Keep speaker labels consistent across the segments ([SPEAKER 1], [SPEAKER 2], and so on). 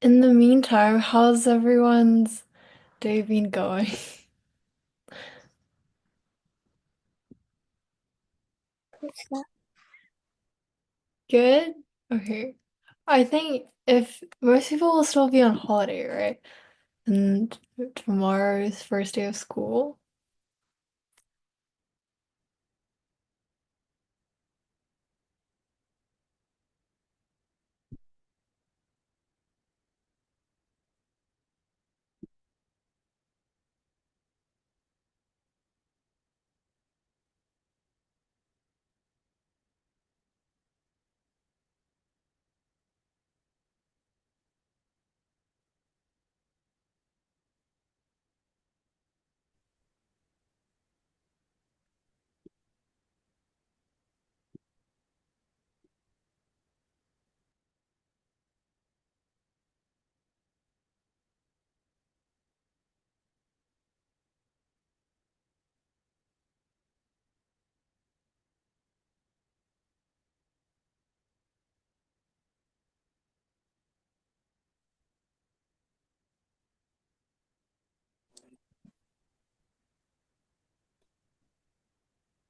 [SPEAKER 1] In the meantime, how's everyone's day been going? Good? Okay. I think if most people will still be on holiday, right? And tomorrow's first day of school.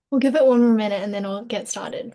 [SPEAKER 1] We'll give it one more minute and then we'll get started.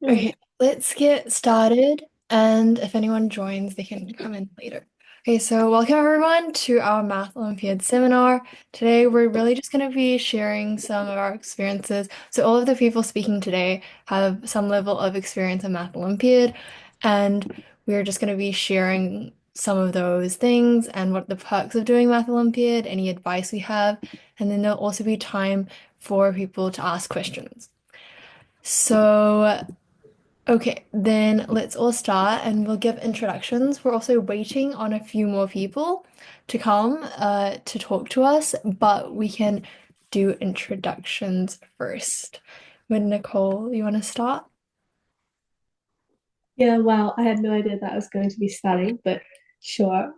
[SPEAKER 1] Okay, let's get started. And if anyone joins, they can come in later. Okay, so welcome everyone to our Math Olympiad seminar. Today, we're really just going to be sharing some of our experiences. So all of the people speaking today have some level of experience in Math Olympiad, and we're just going to be sharing some of those things and what the perks of doing Math Olympiad, any advice we have, and then there'll also be time for people to ask questions. So okay, then let's all start and we'll give introductions. We're also waiting on a few more people to come to talk to us, but we can do introductions first. With Nicole, you want to start?
[SPEAKER 2] Yeah, wow, I had no idea that I was going to be starting, but sure.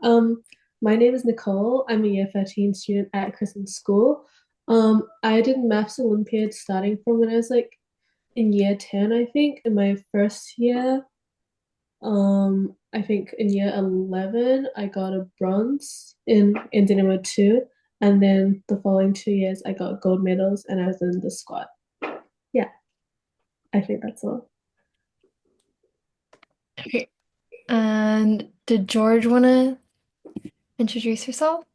[SPEAKER 2] My name is Nicole. I'm a year 13 student at Kristen School. I did Maths Olympiad starting from when I was like in year 10, I think, in my first year. I think in year 11, I got a bronze in Dynamo 2, and then the following 2 years, I got gold medals and I was in the squad. Yeah, I think that's all.
[SPEAKER 1] Okay. And did George want to introduce herself?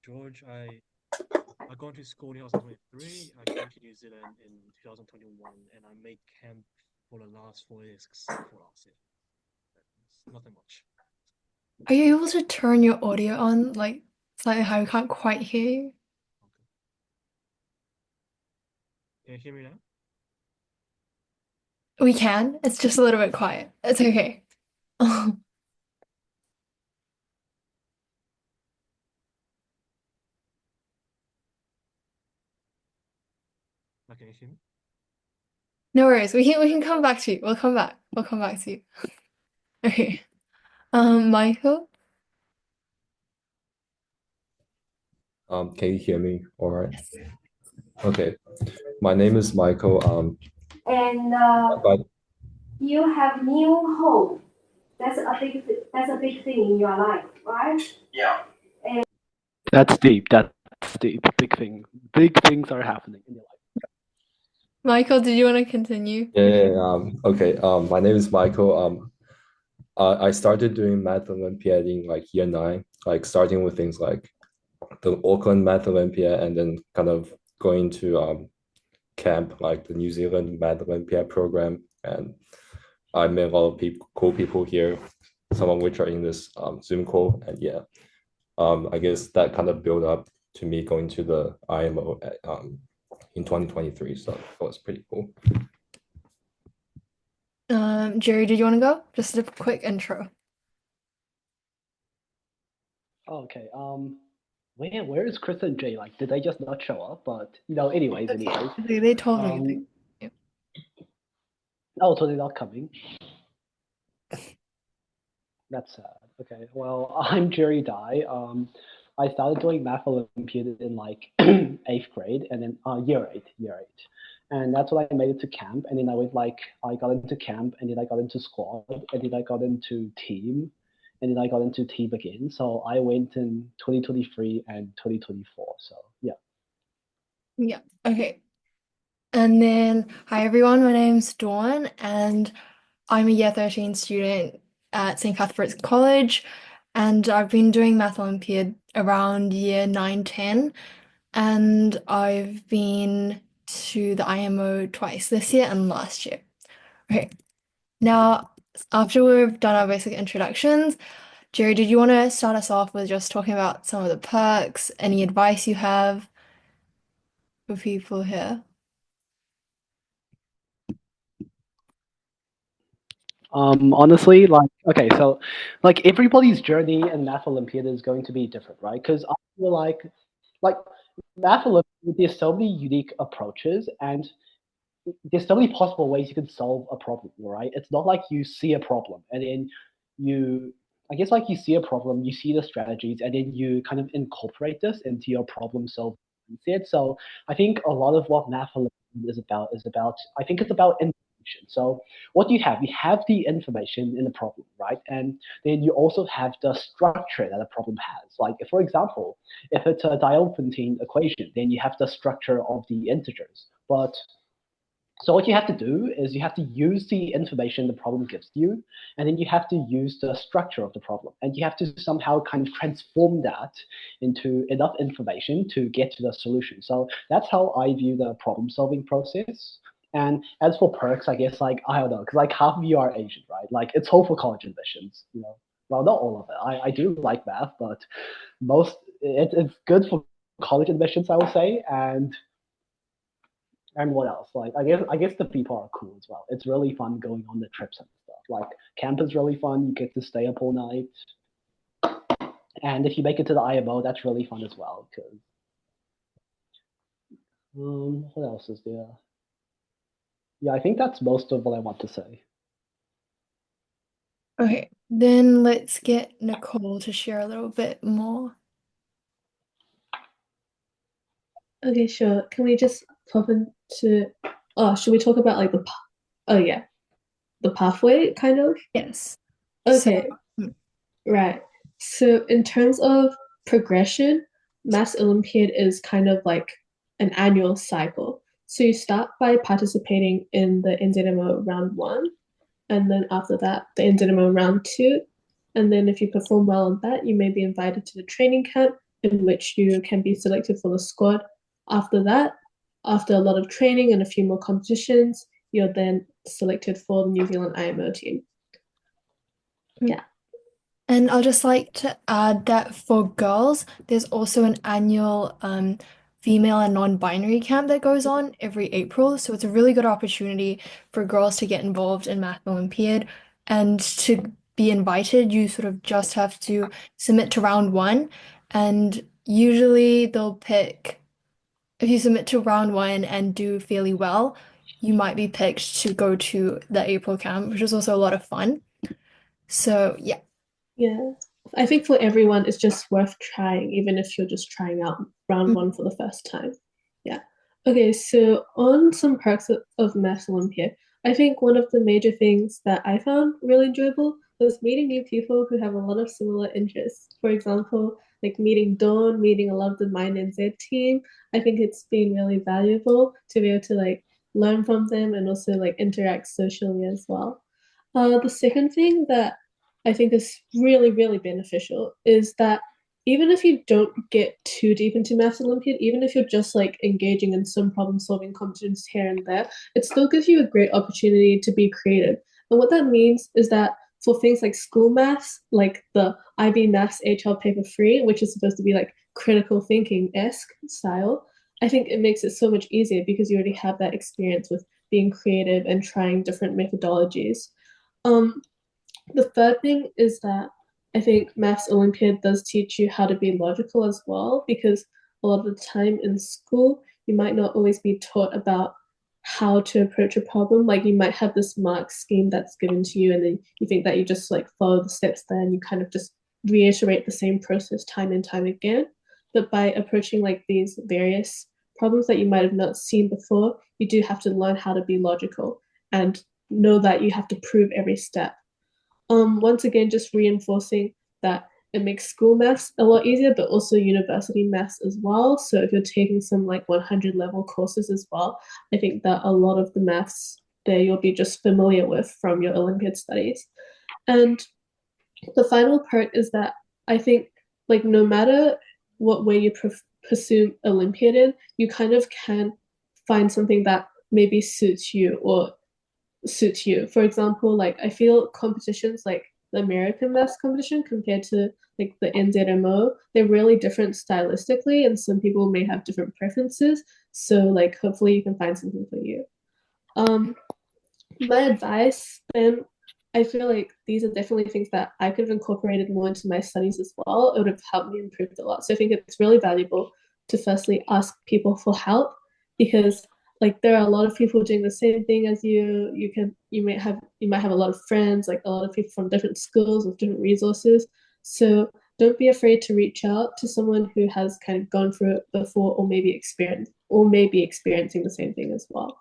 [SPEAKER 3] George, I gone to school in 2023. I came to New Zealand in 2021, and I made camp for the last 4 years except for last year. That's nothing much.
[SPEAKER 1] Are you able to turn your audio on, like slightly high? We can't quite hear you.
[SPEAKER 3] Okay. Can you hear me now?
[SPEAKER 1] We can. It's just a little bit quiet. It's okay.
[SPEAKER 3] Can you hear me?
[SPEAKER 1] No worries. We can come back to you. We'll come back. We'll come back to you. Okay. Michael?
[SPEAKER 4] Can you hear me? All right. Okay. My name is Michael.
[SPEAKER 5] And
[SPEAKER 4] But
[SPEAKER 5] you have new home. That's a big thing in your life, right?
[SPEAKER 6] That's deep. That's deep. Big thing. Big things are happening in your life.
[SPEAKER 1] Michael, did you want to continue?
[SPEAKER 4] yeah, okay. My name is Michael. I started doing Math Olympiad in like year 9, like starting with things like the Auckland Math Olympiad and then kind of going to camp like the New Zealand Math Olympiad program. And I met a lot of cool people here, some of which are in this Zoom call. And yeah, I guess that kind of built up to me going to the IMO in 2023. So that was pretty cool.
[SPEAKER 1] Jerry, did you want to go? Just a quick intro.
[SPEAKER 6] Okay. Where is Chris and Jay? Like, did they just not show up? But anyways.
[SPEAKER 1] They told me.
[SPEAKER 6] Um,
[SPEAKER 1] Yeah.
[SPEAKER 6] oh, so they're not coming. That's sad. Okay. Well, I'm Jerry Dai. I started doing Math Olympiad in like 8th grade, and then year eight, and that's when I made it to camp. And then I got into camp, and then I got into squad, and then I got into team, and then I got into team again. So I went in 2023 and 2024. So yeah.
[SPEAKER 1] Yeah. Okay. And then, hi everyone, my name's Dawn, and I'm a year 13 student at St. Cuthbert's College, and I've been doing Math Olympiad around year 9, 10, and I've been to the IMO twice this year and last year. Okay, now after we've done our basic introductions, Jerry, did you want to start us off with just talking about some of the perks, any advice you have for people here?
[SPEAKER 6] Honestly, okay, so everybody's journey in Math Olympiad is going to be different, right? Because I feel like Math Olympiad, there's so many unique approaches, and there's so many possible ways you can solve a problem, right? It's not like you see a problem and then I guess like you see a problem, you see the strategies, and then you kind of incorporate this into your problem solving mindset. So I think a lot of what Math Olympiad is about, I think it's about information. So what you have? You have the information in the problem, right? And then you also have the structure that a problem has. Like, if, for example, if it's a Diophantine equation, then you have the structure of the integers. But so what you have to do is you have to use the information the problem gives you, and then you have to use the structure of the problem, and you have to somehow kind of transform that into enough information to get to the solution. So that's how I view the problem-solving process. And as for perks, I guess I don't know, because half of you are Asian, right? Like, it's all for college admissions, Well, not all of it. I do like math, but it's good for college admissions, I would say, and what else? Like, I guess the people are cool as well. It's really fun going on the trips and stuff. Like, camp is really fun. You get to stay up all night. And if you make it to the IMO, that's really fun as well. Because what else is there? Yeah, I think that's most of what I want to say.
[SPEAKER 1] Okay, then let's get Nicole to share a little bit more.
[SPEAKER 2] Okay, sure. Can we just pop into should we talk about like the pathway kind of?
[SPEAKER 1] Yes.
[SPEAKER 2] Okay,
[SPEAKER 1] So,
[SPEAKER 2] right. So in terms of progression, Mass Olympiad is kind of like an annual cycle. So you start by participating in the NZMO round 1, and then after that, the NZMO round 2. And then if you perform well on that, you may be invited to the training camp in which you can be selected for the squad. After that, after a lot of training and a few more competitions, you're then selected for the New Zealand IMO team. Yeah.
[SPEAKER 1] and I'll just like to add that for girls, there's also an annual female and non-binary camp that goes on every April. So it's a really good opportunity for girls to get involved in Math Olympiad. And to be invited, you sort of just have to submit to round 1. And usually they'll pick, if you submit to round 1 and do fairly well, you might be picked to go to the April camp, which is also a lot of fun. So yeah.
[SPEAKER 2] Yeah. I think for everyone, it's just worth trying, even if you're just trying out round 1 for the first time. Yeah. Okay, so on some perks of Maths Olympiad, I think one of the major things that I found really enjoyable was meeting new people who have a lot of similar interests. For example, like meeting Dawn, meeting a lot of the Mind NZ team. I think it's been really valuable to be able to like learn from them and also like interact socially as well. The second thing that I think is really, really beneficial is that even if you don't get too deep into Math Olympiad, even if you're just like engaging in some problem solving competitions here and there, it still gives you a great opportunity to be creative. And what that means is that for things like school maths, like the IB Maths HL paper 3, which is supposed to be like critical thinking esque style, I think it makes it so much easier because you already have that experience with being creative and trying different methodologies. Um, the third thing is that I think Maths Olympiad does teach you how to be logical as well, because a lot of the time in school, you might not always be taught about how to approach a problem. Like you might have this mark scheme that's given to you, and then you think that you just like follow the steps there and you kind of just reiterate the same process time and time again. But by approaching like these various problems that you might have not seen before, you do have to learn how to be logical and know that you have to prove every step. Once again, just reinforcing that it makes school maths a lot easier, but also university maths as well. So if you're taking some like 100 level courses as well, I think that a lot of the maths there you'll be just familiar with from your Olympiad studies. And the final part is that I think like no matter what way you pursue Olympiad in, you kind of can find something that maybe suits you. For example, like I feel competitions like the American maths competition compared to like the NZMO, they're really different stylistically, and some people may have different preferences. So like hopefully you can find something for you. Um, my advice then, I feel like these are definitely things that I could have incorporated more into my studies as well. It would have helped me improve a lot. So I think it's really valuable to firstly ask people for help, because like there are a lot of people doing the same thing as you. You might have a lot of friends, like a lot of people from different schools with different resources. So don't be afraid to reach out to someone who has kind of gone through it before, or maybe experiencing the same thing as well.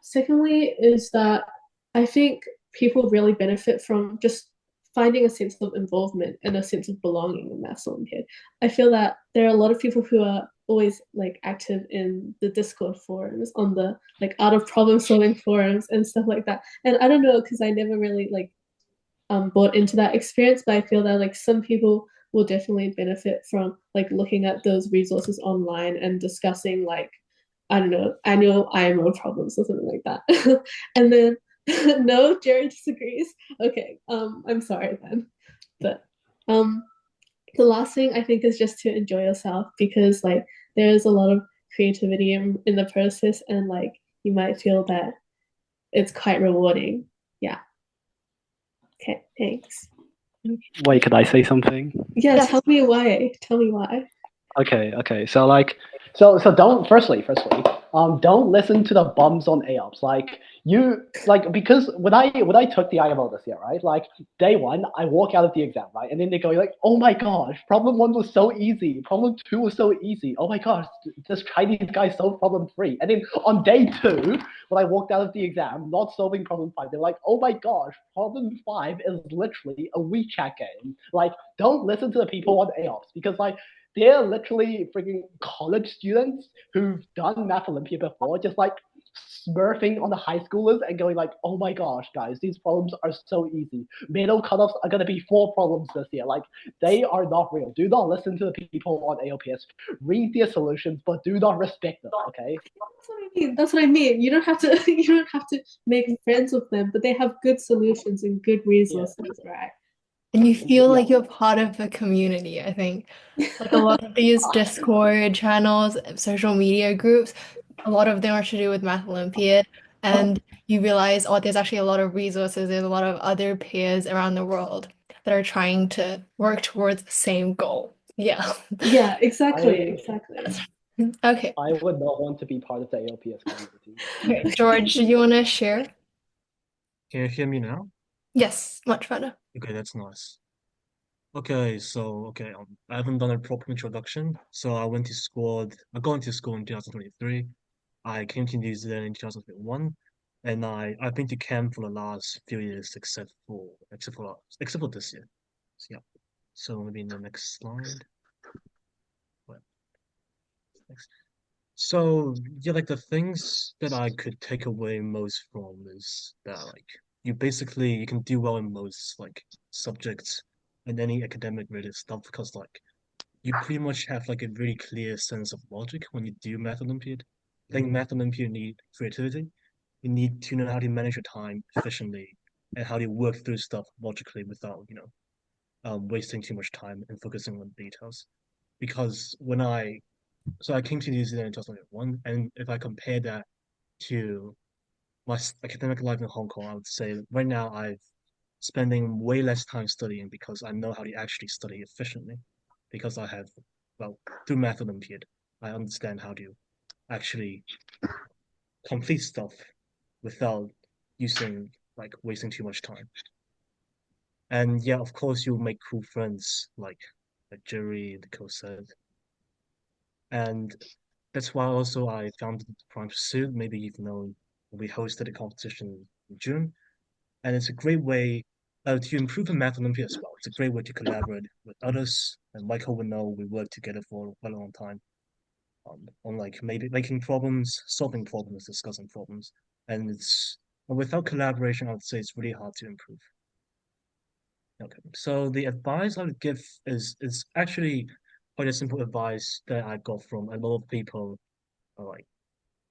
[SPEAKER 2] Secondly, is that I think people really benefit from just finding a sense of involvement and a sense of belonging in Maths Olympiad. I feel that there are a lot of people who are always like active in the Discord forums, on the like art of problem solving forums and stuff like that. And I don't know, because I never really like bought into that experience, but I feel that like some people will definitely benefit from like looking at those resources online and discussing like I don't know, annual IMO problems or something like that. And then no, Jared disagrees. Okay, I'm sorry then. But um the last thing I think is just to enjoy yourself, because like there's a lot of creativity in the process, and like you might feel that it's quite rewarding. Yeah. Okay, thanks.
[SPEAKER 6] Wait, could I say something?
[SPEAKER 2] Yeah,
[SPEAKER 1] Yeah.
[SPEAKER 2] tell me why. Tell me why.
[SPEAKER 6] Okay. So like, so don't firstly, don't listen to the bums on AOPS. Like you, like because when I took the IMO this year, right? Like day one, I walk out of the exam, right, and then they go like, oh my gosh, problem one was so easy, problem two was so easy. Oh my gosh, this Chinese guy solved problem three, and then on day two, when I walked out of the exam, not solving problem five, they're like, oh my gosh, problem five is literally a WeChat game. Like, don't listen to the people on AOPS, because like they're literally freaking college students who've done Math Olympia before, just like smurfing on the high schoolers and going like, oh my gosh, guys, these problems are so easy. Middle cutoffs are gonna be 4 problems this year. Like, they are not real. Do not listen to the people on AOPS. Read their solutions, but do not respect them, okay?
[SPEAKER 2] That's what I mean. That's what I mean. You don't have to you don't have to make friends with them, but they have good solutions and good resources, right?
[SPEAKER 1] And you feel
[SPEAKER 6] Yeah.
[SPEAKER 1] like you're part of a community, I think. Like a lot of these Discord channels, social media groups, a lot of them are to do with Math Olympiad. And you realize, oh, there's actually a lot of resources, there's a lot of other peers around the world that are trying to work towards the same goal. Yeah.
[SPEAKER 2] Yeah, exactly,
[SPEAKER 6] I
[SPEAKER 2] exactly.
[SPEAKER 1] Okay.
[SPEAKER 6] I would not want to be part of the AOPS community.
[SPEAKER 1] Okay. George, do you want to share?
[SPEAKER 3] Can you hear me now?
[SPEAKER 1] Yes, much better.
[SPEAKER 3] Okay, that's nice. Okay, I haven't done a proper introduction. So I got into school in 2023. I came to New Zealand in 2021, and I've been to camp for the last few years, except for this year. So, yeah. So maybe in the next slide. What? Next. So yeah, like the things that I could take away most from is that like you can do well in most like subjects and any academic related stuff because like you pretty much have like a really clear sense of logic when you do Math Olympiad. I think Math Olympiad need creativity. You need to know how to manage your time efficiently and how to work through stuff logically without, wasting too much time and focusing on details. Because I came to New Zealand in 2001, and if I compare that to my academic life in Hong Kong, I would say right now I'm spending way less time studying because I know how to actually study efficiently. Because I have, well, through Math Olympiad, I understand how to actually complete stuff without wasting too much time. And yeah, of course, you'll make cool friends like Jerry, the co said. And that's why also I founded Prime Pursuit. Maybe you've known we hosted a competition in June, and it's a great way to improve the Math Olympia as well. It's a great way to collaborate with others. And Michael would know we worked together for quite a long time on like maybe making problems, solving problems, discussing problems. And without collaboration, I would say it's really hard to improve. Okay, so the advice I would give is actually quite a simple advice that I got from a lot of people. Like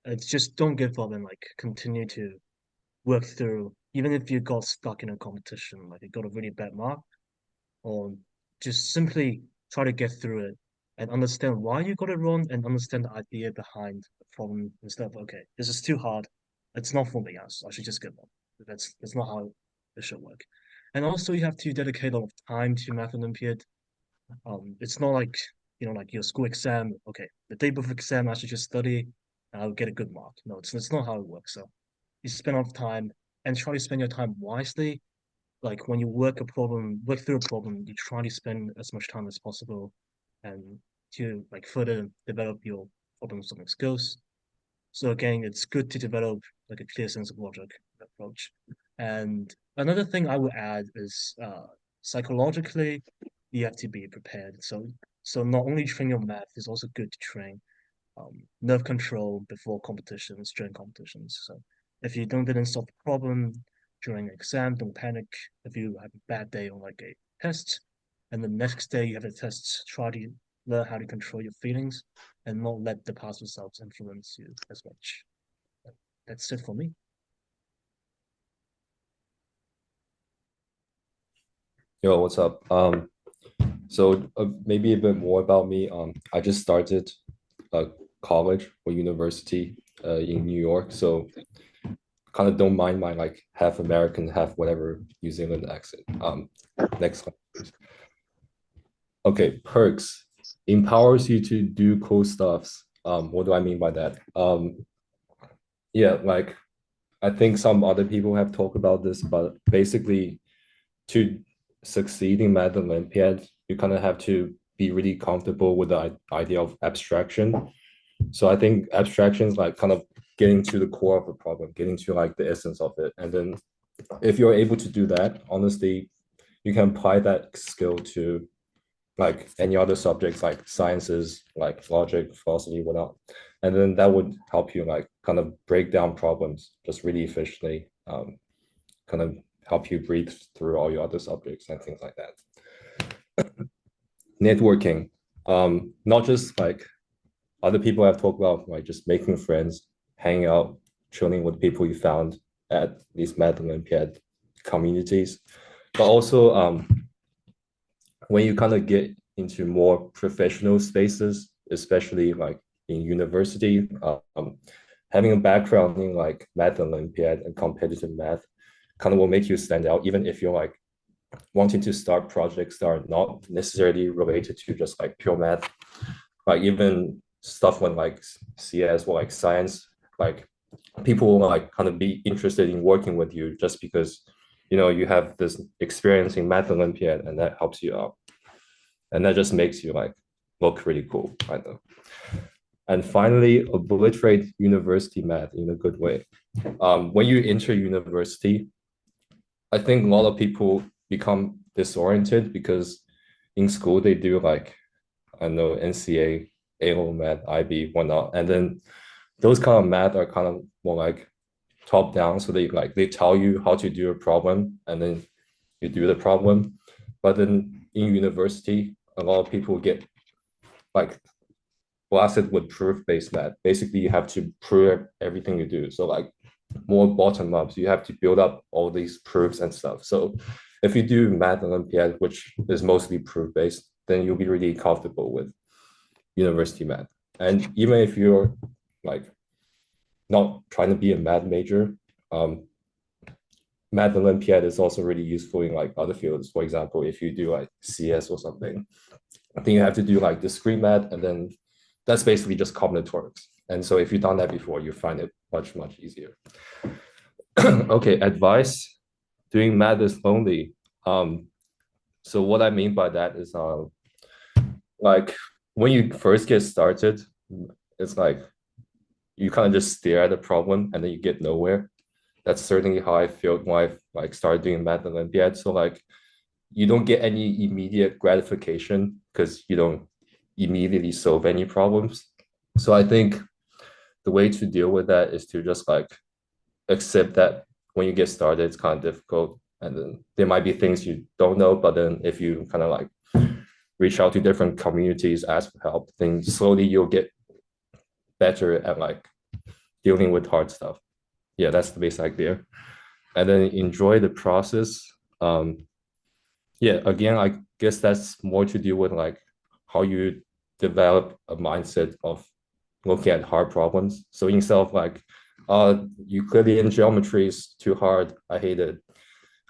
[SPEAKER 3] it's just don't give up and like continue to work through, even if you got stuck in a competition, like you got a really bad mark, or just simply try to get through it and understand why you got it wrong and understand the idea behind the problem instead of, okay, this is too hard. It's not for me. I should just give up. That's not how it should work. And also you have to dedicate a lot of time to Math Olympiad. It's not like, like your school exam, okay, the day before exam I should just study and I'll get a good mark. No, it's not how it works. So you spend a lot of time and try to spend your time wisely. Like when you work through a problem, you try to spend as much time as possible and to like further develop your problem solving skills. So again, it's good to develop like a clear sense of logic approach. And another thing I would add is psychologically, you have to be prepared. So not only train your math, it's also good to train nerve control before competitions, during competitions. So if you didn't solve the problem during an exam, don't panic. If you have a bad day on like a test, and the next day you have a test, try to learn how to control your feelings and not let the past results influence you as much. That's it for me.
[SPEAKER 4] Yo, what's up? So maybe a bit more about me. I just started college or university in New York, so kind of don't mind my like half American, half whatever New Zealand accent. Next slide, please. Okay, perks empowers you to do cool stuffs. What do I mean by that? Yeah, like I think some other people have talked about this, but basically to succeed in Math Olympiad, you kind of have to be really comfortable with the idea of abstraction. So I think abstraction is like kind of getting to the core of the problem, getting to like the essence of it. And then if you're able to do that, honestly, you can apply that skill to like any other subjects like sciences, like logic, philosophy, whatnot. And then that would help you like kind of break down problems just really efficiently, kind of help you breathe through all your other subjects and things like that. Networking, not just like other people have talked about, like just making friends, hanging out, chilling with people you found at these Math Olympiad communities, but also when you kind of get into more professional spaces, especially like in university, having a background in like Math Olympiad and competitive math kind of will make you stand out, even if you're like wanting to start projects that are not necessarily related to just like pure math, like even stuff when like CS or like science, like people will like kind of be interested in working with you just because you have this experience in Math Olympiad and that helps you out. And that just makes you like look really cool, kind of. And finally, obliterate university math in a good way. When you enter university, I think a lot of people become disoriented because in school they do like, I don't know, NCA, A-level math, IB, whatnot. And then those kind of math are kind of more like top down, so they tell you how to do a problem and then you do the problem. But then in university, a lot of people get like blasted with proof-based math. Basically, you have to prove everything you do. So like more bottom up, you have to build up all these proofs and stuff. So if you do Math Olympiad, which is mostly proof-based, then you'll be really comfortable with university math. And even if you're like not trying to be a math major, Math Olympiad is also really useful in like other fields. For example, if you do like CS or something, I think you have to do like discrete math, and then that's basically just combinatorics. And so if you've done that before, you find it much, much easier. Okay, advice. Doing math is lonely. So what I mean by that is like when you first get started, it's like you kind of just stare at a problem and then you get nowhere. That's certainly how I felt when I like started doing Math Olympiad. So like you don't get any immediate gratification because you don't immediately solve any problems. So I think the way to deal with that is to just like accept that when you get started, it's kind of difficult. And then there might be things you don't know, but then if you kind of like reach out to different communities, ask for help, then slowly you'll get better at like dealing with hard stuff. Yeah, that's the basic idea. And then enjoy the process. Yeah, again, I guess that's more to do with like how you develop a mindset of looking at hard problems. So instead of like, Euclidean geometry is too hard, I hate it.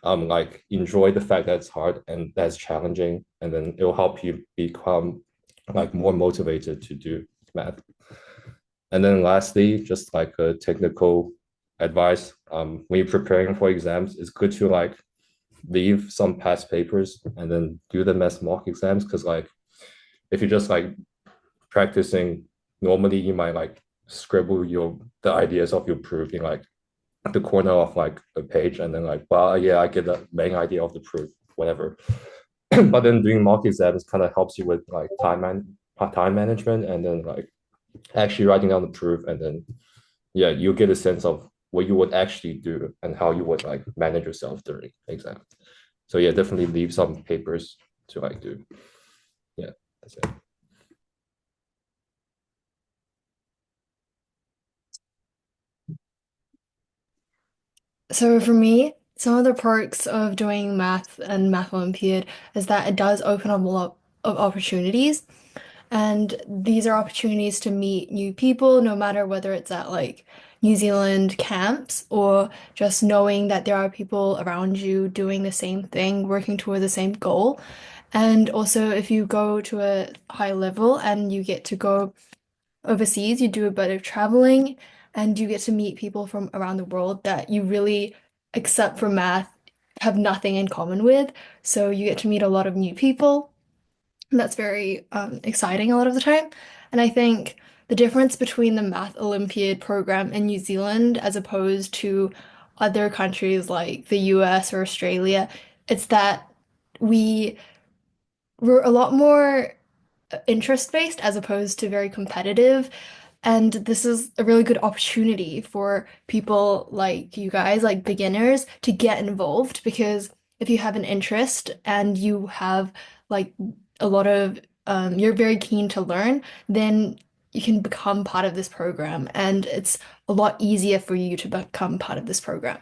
[SPEAKER 4] Like enjoy the fact that it's hard and that's challenging, and then it will help you become like more motivated to do math. And then lastly, just like a technical advice, when you're preparing for exams, it's good to like leave some past papers and then do them as mock exams, because like if you're just like practicing normally, you might like scribble the ideas of your proof in like the corner of like a page, and then like, well, yeah, I get the main idea of the proof, whatever. But then doing mock exams kind of helps you with like time management, and then like actually writing down the proof, and then yeah, you get a sense of what you would actually do and how you would like manage yourself during exam. So yeah, definitely leave some papers to like do. Yeah, that's it.
[SPEAKER 1] So for me, some of the perks of doing math and Math Olympiad is that it does open up a lot of opportunities. And these are opportunities to meet new people, no matter whether it's at like New Zealand camps or just knowing that there are people around you doing the same thing, working toward the same goal. And also, if you go to a high level and you get to go overseas, you do a bit of traveling and you get to meet people from around the world that you really, except for math, have nothing in common with. So you get to meet a lot of new people. And that's very exciting a lot of the time. And I think the difference between the Math Olympiad program in New Zealand as opposed to other countries like the US or Australia, it's that we we're a lot more interest-based as opposed to very competitive. And this is a really good opportunity for people like you guys, like beginners, to get involved because if you have an interest and you have like a lot of, you're very keen to learn, then you can become part of this program. And it's a lot easier for you to become part of this program.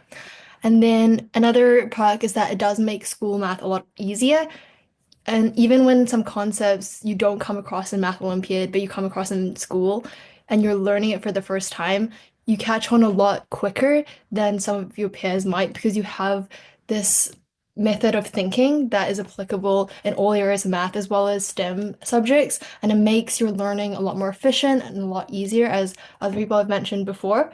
[SPEAKER 1] And then another perk is that it does make school math a lot easier and even when some concepts you don't come across in Math Olympiad, but you come across in school and you're learning it for the first time, you catch on a lot quicker than some of your peers might because you have this method of thinking that is applicable in all areas of math as well as STEM subjects, and it makes your learning a lot more efficient and a lot easier, as other people have mentioned before.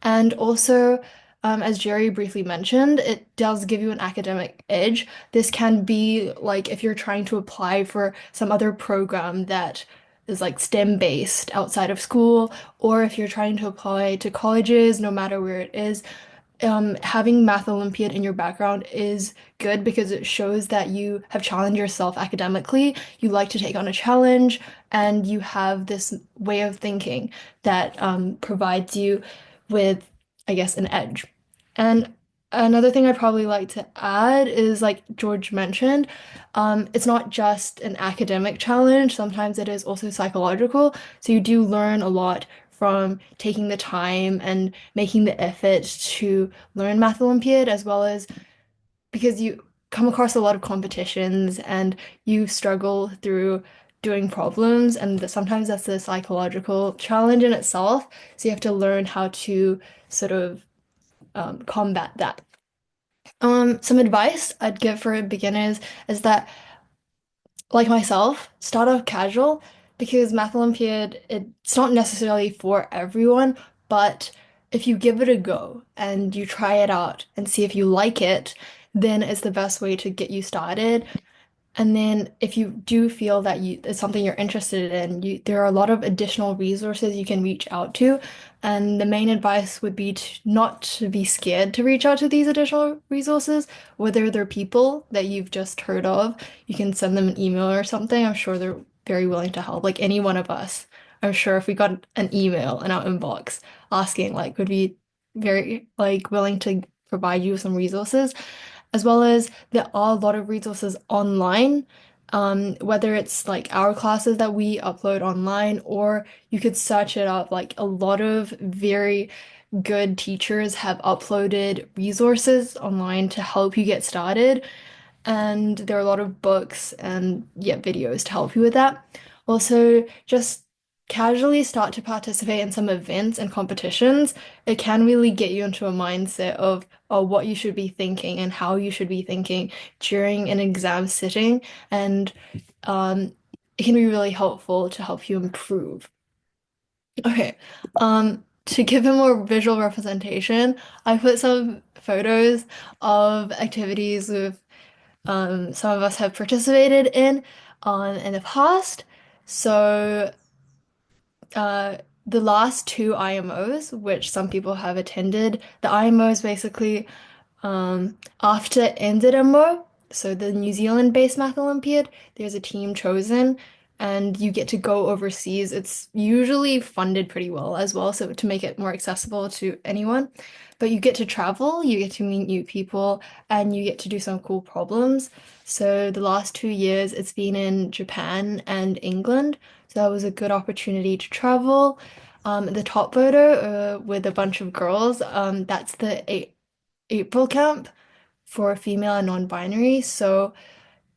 [SPEAKER 1] And also, as Jerry briefly mentioned, it does give you an academic edge. This can be like if you're trying to apply for some other program that is like STEM based outside of school, or if you're trying to apply to colleges, no matter where it is, having Math Olympiad in your background is good because it shows that you have challenged yourself academically, you like to take on a challenge, and you have this way of thinking that provides you with I guess, an edge. And another thing I'd probably like to add is, like George mentioned, it's not just an academic challenge. Sometimes it is also psychological. So you do learn a lot from taking the time and making the effort to learn Math Olympiad, as well as because you come across a lot of competitions and you struggle through doing problems, and sometimes that's a psychological challenge in itself. So you have to learn how to sort of combat that. Some advice I'd give for beginners is that, like myself, start off casual because Math Olympiad, it's not necessarily for everyone, but if you give it a go and you try it out and see if you like it, then it's the best way to get you started. And then if you do feel that it's something you're interested in, there are a lot of additional resources you can reach out to. And the main advice would be not to be scared to reach out to these additional resources, whether they're people that you've just heard of. You can send them an email or something. I'm sure they're very willing to help. Like any one of us, I'm sure if we got an email in our inbox asking, like, would be very like willing to provide you with some resources, as well as there are a lot of resources online, whether it's like our classes that we upload online, or you could search it up. Like a lot of very good teachers have uploaded resources online to help you get started. And there are a lot of books and yeah, videos to help you with that. Also, just casually start to participate in some events and competitions. It can really get you into a mindset of what you should be thinking and how you should be thinking during an exam sitting. And um, it can be really helpful to help you improve. Okay. To give a more visual representation, I put some photos of activities with some of us have participated in the past. So uh, the last two IMOs, which some people have attended, the IMOs basically after NZMO, so the New Zealand-based Math Olympiad, there's a team chosen and you get to go overseas. It's usually funded pretty well as well, so to make it more accessible to anyone. But you get to travel, you get to meet new people, and you get to do some cool problems. So the last 2 years, it's been in Japan and England. So that was a good opportunity to travel. The top photo with a bunch of girls, that's the April camp for female and non-binary. So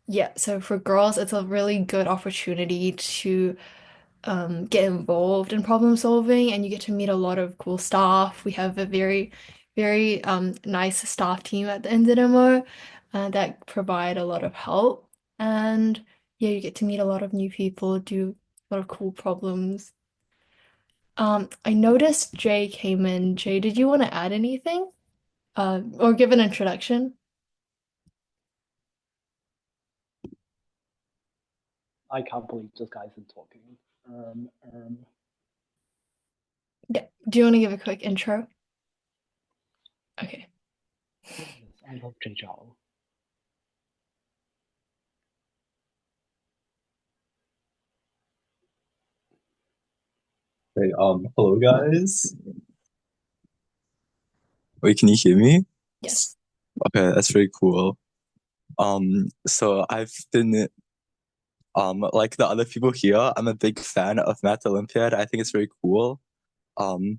[SPEAKER 1] yeah, so for girls, it's a really good opportunity to get involved in problem solving, and you get to meet a lot of cool staff. We have a very nice staff team at the NZMO that provide a lot of help. And yeah, you get to meet a lot of new people, do a lot of cool problems. I noticed Jay came in. Jay, did you want to add anything? Or give an introduction?
[SPEAKER 6] I can't believe this guy's in talking. Um, um,
[SPEAKER 1] Yeah. Do you want to give a quick intro? Okay.
[SPEAKER 6] yes, I love Jay Zhao.
[SPEAKER 7] Hey, hello guys. Wait, can you hear me?
[SPEAKER 1] Yes.
[SPEAKER 7] Okay, that's very cool. So I've been, like the other people here, I'm a big fan of Math Olympiad. I think it's very cool. And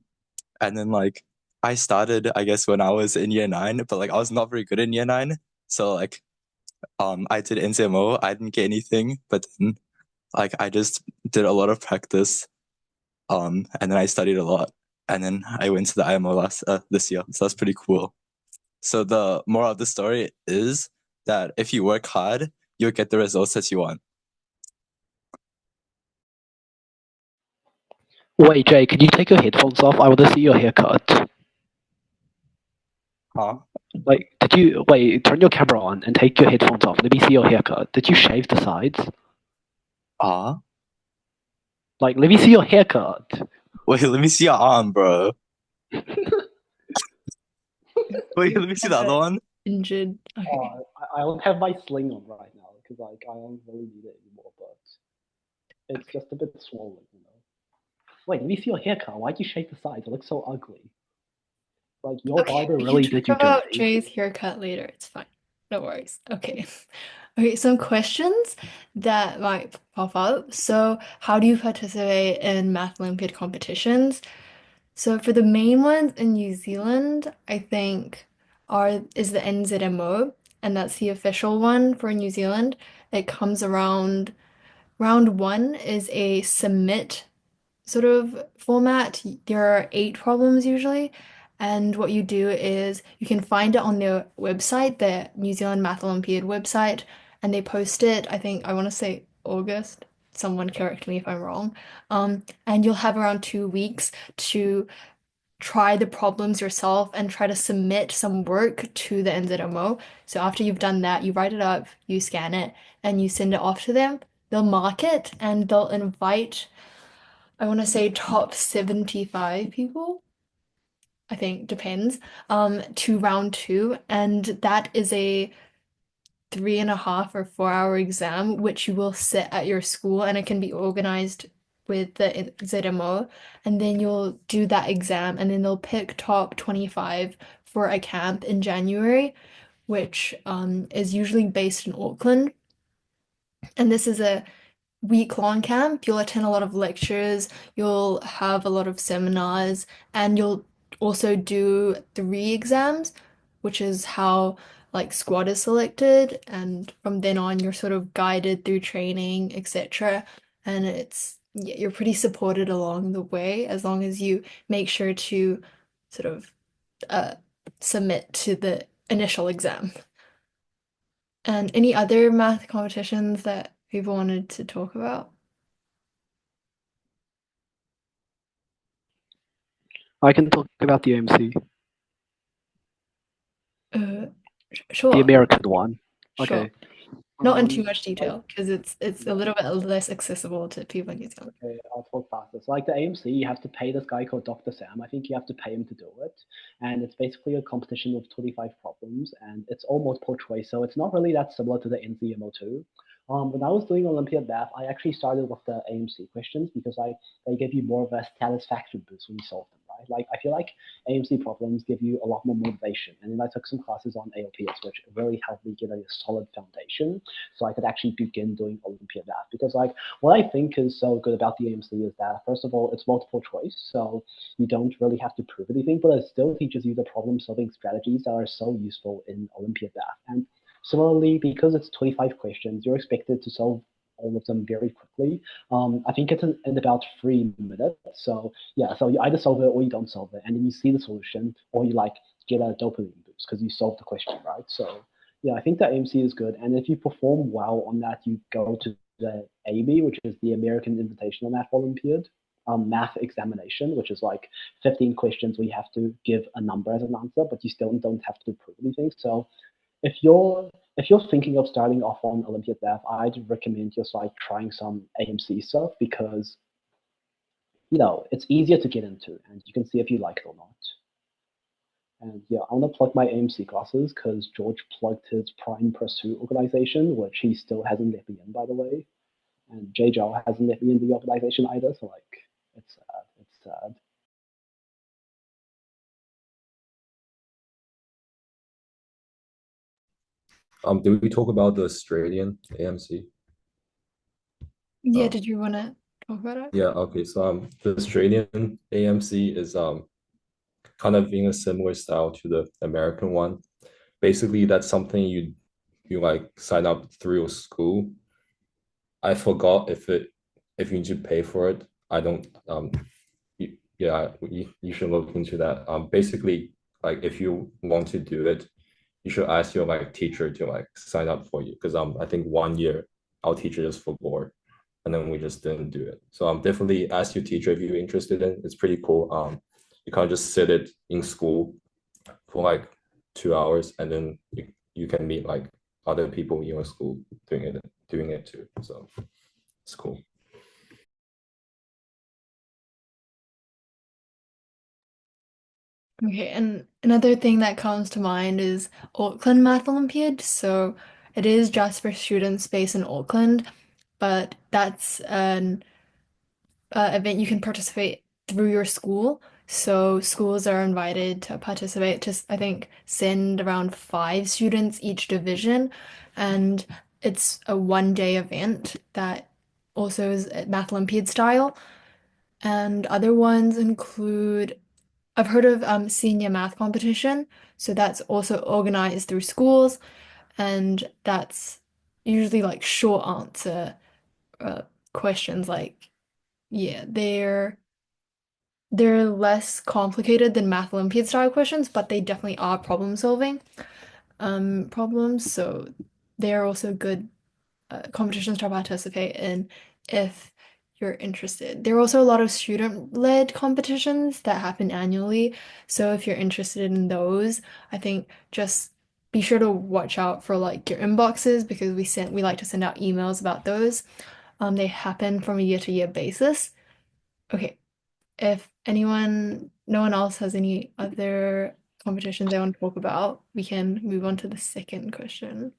[SPEAKER 7] then like I started, I guess, when I was in year 9, but like I was not very good in year 9. So like, I did NCMO, I didn't get anything, but then like I just did a lot of practice. And then I studied a lot, and then I went to the IMO this year. So that's pretty cool. So the moral of the story is that if you work hard, you'll get the results that you want.
[SPEAKER 6] Wait, Jay, can you take your headphones off? I want to see your haircut.
[SPEAKER 7] Huh?
[SPEAKER 6] Like, did you wait? Turn your camera on and take your headphones off. Let me see your haircut. Did you shave the sides? Like, let me see your haircut.
[SPEAKER 7] Wait, let me see your arm, bro. Wait, let me see the other one.
[SPEAKER 1] Injured. Okay.
[SPEAKER 6] I don't have my sling on right now because like I don't really need it anymore, but it's just a bit swollen, you know. Wait, let me see your haircut. Why'd you shave the sides? It looks so ugly. Like your
[SPEAKER 1] Okay,
[SPEAKER 6] barber
[SPEAKER 1] we can
[SPEAKER 6] really did
[SPEAKER 1] talk
[SPEAKER 6] you
[SPEAKER 1] about
[SPEAKER 6] dirty.
[SPEAKER 1] Jay's haircut later. It's fine. No worries. Okay. Okay, some questions that might pop up. So, how do you participate in Math Olympiad competitions? So, for the main ones in New Zealand, I think is the NZMO, and that's the official one for New Zealand. It comes around round one is a submit sort of format. There are 8 problems usually. And what you do is you can find it on their website, the New Zealand Math Olympiad website, and they post it, I think, I want to say August. Someone correct me if I'm wrong. And you'll have around 2 weeks to try the problems yourself and try to submit some work to the NZMO. So after you've done that, you write it up, you scan it, and you send it off to them. They'll mark it and they'll invite I want to say top 75 people, I think depends, to round two. And that is a 3.5 or 4 hour exam, which you will sit at your school and it can be organized with the ZMO. And then you'll do that exam and then they'll pick top 25 for a camp in January, which is usually based in Auckland. And this is a week-long camp. You'll attend a lot of lectures, you'll have a lot of seminars, and you'll also do 3 exams, which is how like squad is selected. And from then on, you're sort of guided through training, etc. And yeah, you're pretty supported along the way as long as you make sure to sort of uh, submit to the initial exam. And any other math competitions that people wanted to talk about?
[SPEAKER 6] I can talk about the AMC,
[SPEAKER 1] Uh,
[SPEAKER 6] the
[SPEAKER 1] sure,
[SPEAKER 6] American one.
[SPEAKER 1] sure.
[SPEAKER 6] Okay.
[SPEAKER 1] Not in too
[SPEAKER 6] Um,
[SPEAKER 1] much
[SPEAKER 6] like
[SPEAKER 1] detail because it's a little bit less accessible to people in New Zealand.
[SPEAKER 6] Okay, I'll talk faster. So, like the AMC, you have to pay this guy called Dr. Sam. I think you have to pay him to do it. And it's basically a competition with 25 problems, and it's all multiple choice. So, it's not really that similar to the NCMO2. When I was doing Olympiad math, I actually started with the AMC questions because they give you more of a satisfaction boost when you solve them, right? Like, I feel like AMC problems give you a lot more motivation. And then I took some classes on ALPS, which really helped me get a solid foundation so I could actually begin doing Olympiad math. Because, like, what I think is so good about the AMC is that, first of all, it's multiple choice, so you don't really have to prove anything, but it still teaches you the problem-solving strategies that are so useful in Olympiad math. And similarly, because it's 25 questions, you're expected to solve all of them very quickly. I think it's in about 3 minutes. So yeah, so you either solve it or you don't solve it, and then you see the solution, or you like get a dopamine boost because you solved the question, right? So yeah, I think the AMC is good, and if you perform well on that, you go to the AB, which is the American Invitational Math Olympiad, math examination, which is like 15 questions where you have to give a number as an answer, but you still don't have to prove anything. So if you're thinking of starting off on Olympiad math, I'd recommend just like trying some AMC stuff because it's easier to get into and you can see if you like it or not. And yeah, I want to plug my AMC classes because George plugged his Prime Pursuit organization, which he still hasn't let me in, by the way. And J. Joe hasn't let me in the organization either, so like it's sad. It's sad.
[SPEAKER 4] Did we talk about the Australian AMC?
[SPEAKER 1] Yeah,
[SPEAKER 4] Um,
[SPEAKER 1] did you want to talk about it?
[SPEAKER 4] yeah, okay. So the Australian AMC is kind of being a similar style to the American one. Basically, that's something you like sign up through your school. I forgot if you need to pay for it. I don't yeah, you should look into that. Basically, like if you want to do it, you should ask your like teacher to like sign up for you because I think 1 year our teacher just forgot and then we just didn't do it. So definitely ask your teacher if you're interested in. It's pretty cool. You can't just sit it in school for like 2 hours and then you can meet like other people in your school doing it too. So it's cool.
[SPEAKER 1] Okay, and another thing that comes to mind is Auckland Math Olympiad. So it is just for students based in Auckland, but that's an event you can participate through your school. So schools are invited to participate, to, I think, send around 5 students each division. And it's a 1 day event that also is at Math Olympiad style. And other ones include, I've heard of senior math competition. So that's also organized through schools. And that's usually like short answer uh, questions. Like, yeah, they're less complicated than Math Olympiad style questions, but they definitely are problem solving problems. So they are also good competitions to participate in if you're interested. There are also a lot of student-led competitions that happen annually. So if you're interested in those, I think just be sure to watch out for like your inboxes because we like to send out emails about those. They happen from a year-to-year basis. Okay, if no one else has any other competitions they want to talk about, we can move on to the second question.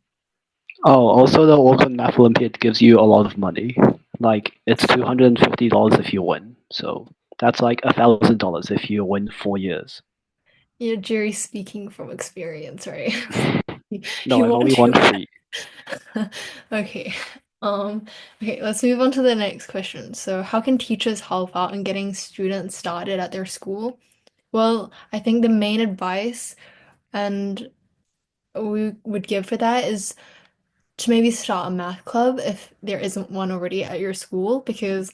[SPEAKER 6] Oh, also the Auckland Math Olympiad gives you a lot of money. Like it's $250 if you win. So that's like $1,000 if you win 4 years.
[SPEAKER 1] Yeah, Jerry speaking from experience, right?
[SPEAKER 6] No,
[SPEAKER 1] He
[SPEAKER 6] I've
[SPEAKER 1] won
[SPEAKER 6] only won
[SPEAKER 1] too.
[SPEAKER 6] 3.
[SPEAKER 1] Okay. Um, okay, let's move on to the next question. So, how can teachers help out in getting students started at their school? Well, I think the main advice and we would give for that is to maybe start a math club if there isn't one already at your school, because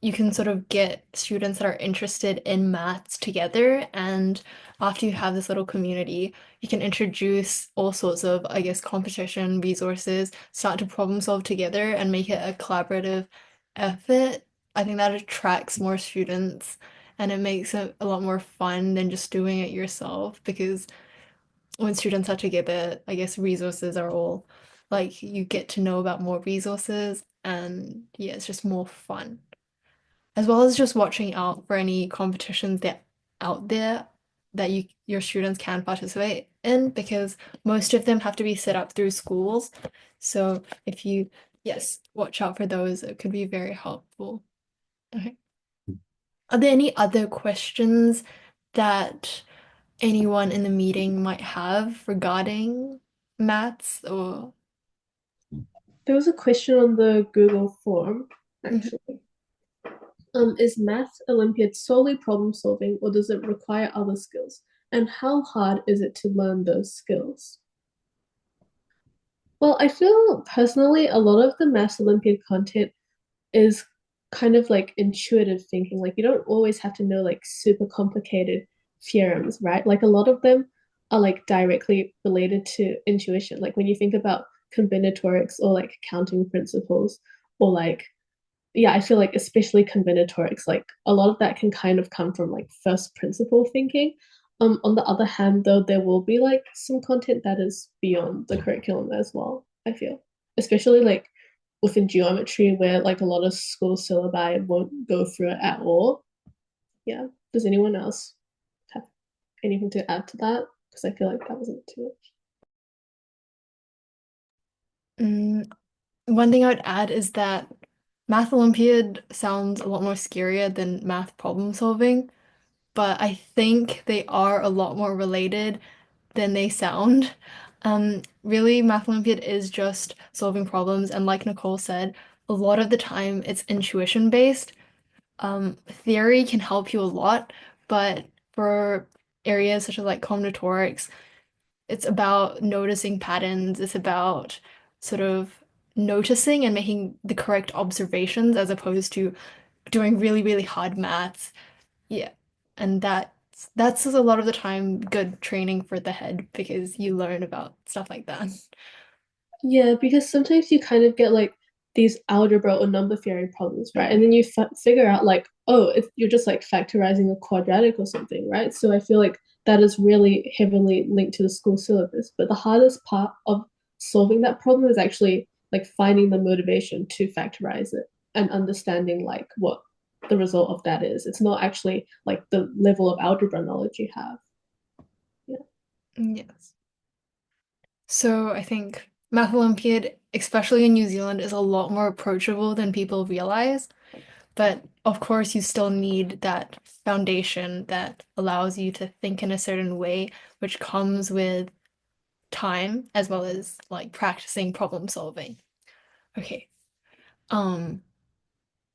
[SPEAKER 1] you can sort of get students that are interested in maths together. And after you have this little community, you can introduce all sorts of, I guess, competition resources, start to problem solve together and make it a collaborative effort. I think that attracts more students and it makes it a lot more fun than just doing it yourself because when students are together, I guess resources are all like you get to know about more resources and yeah, it's just more fun as well as just watching out for any competitions that out there that your students can participate in because most of them have to be set up through schools. So if you, yes, watch out for those, it could be very helpful. Okay. Are there any other questions that anyone in the meeting might have regarding maths or
[SPEAKER 2] There was a question on the Google form,
[SPEAKER 1] Mhm.
[SPEAKER 2] actually. Is Math Olympiad solely problem solving or does it require other skills? And how hard is it to learn those skills? Well, I feel personally a lot of the Math Olympiad content is kind of like intuitive thinking. Like you don't always have to know like super complicated theorems, right? Like a lot of them are like directly related to intuition. Like when you think about combinatorics or like counting principles or like yeah, I feel like especially combinatorics, like a lot of that can kind of come from like first principle thinking. On the other hand, though, there will be like some content that is beyond the curriculum as well, I feel. Especially like within geometry where like a lot of school syllabi won't go through it at all. Yeah. Does anyone else have anything to add to that? Because I feel like that wasn't too much.
[SPEAKER 1] Mm, one thing I would add is that Math Olympiad sounds a lot more scarier than math problem solving, but I think they are a lot more related than they sound. Really, Math Olympiad is just solving problems, and like Nicole said, a lot of the time it's intuition based. Theory can help you a lot, but for areas such as like combinatorics, it's about noticing patterns. It's about sort of noticing and making the correct observations as opposed to doing really, really hard maths. Yeah. And that's a lot of the time good training for the head because you learn about stuff like that.
[SPEAKER 2] Yeah, because sometimes you kind of get like these algebra or number theory problems, right? And then you figure out like, oh, you're just like factorizing a quadratic or something, right? So I feel like that is really heavily linked to the school syllabus. But the hardest part of solving that problem is actually like finding the motivation to factorize it and understanding like what the result of that is. It's not actually like the level of algebra knowledge you have. Yeah.
[SPEAKER 1] Yes. So I think Math Olympiad, especially in New Zealand, is a lot more approachable than people realize. But of course, you still need that foundation that allows you to think in a certain way, which comes with time as well as like practicing problem solving. Okay. Um,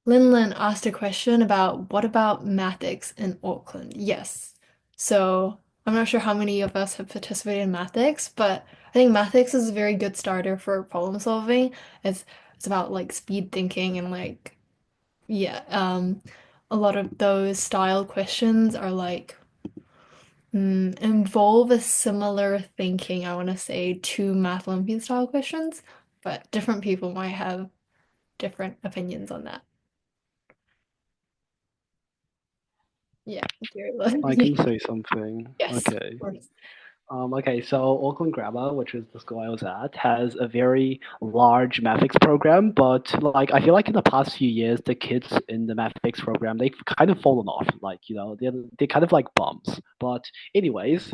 [SPEAKER 1] Lin asked a question about what about mathics in Auckland? Yes. So I'm not sure how many of us have participated in mathics, but I think mathics is a very good starter for problem solving. It's about like speed thinking and like yeah, a lot of those style questions are like involve a similar thinking, I want to say, to Math Olympiad style questions, but different people might have different opinions on that. Yeah, Gary
[SPEAKER 6] I can say something.
[SPEAKER 1] Yes, of
[SPEAKER 6] Okay.
[SPEAKER 1] course.
[SPEAKER 6] Okay, so Auckland Grammar, which is the school I was at, has a very large mathematics program, but like I feel like in the past few years, the kids in the mathematics program they've kind of fallen off. Like they're kind of like bums. But anyways,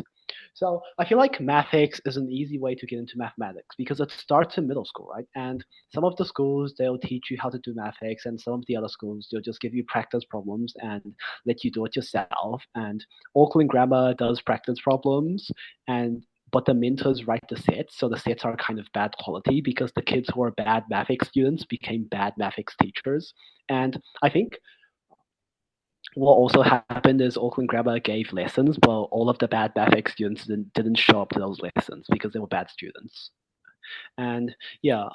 [SPEAKER 6] so I feel like mathematics is an easy way to get into mathematics because it starts in middle school, right? And some of the schools they'll teach you how to do mathematics, and some of the other schools they'll just give you practice problems and let you do it yourself. And Auckland Grammar does practice problems, and but the mentors write the sets, so the sets are kind of bad quality because the kids who are bad mathematics students became bad mathematics teachers. And I think what also happened is Auckland Grammar gave lessons, but all of the bad mathematics students didn't show up to those lessons because they were bad students. And yeah,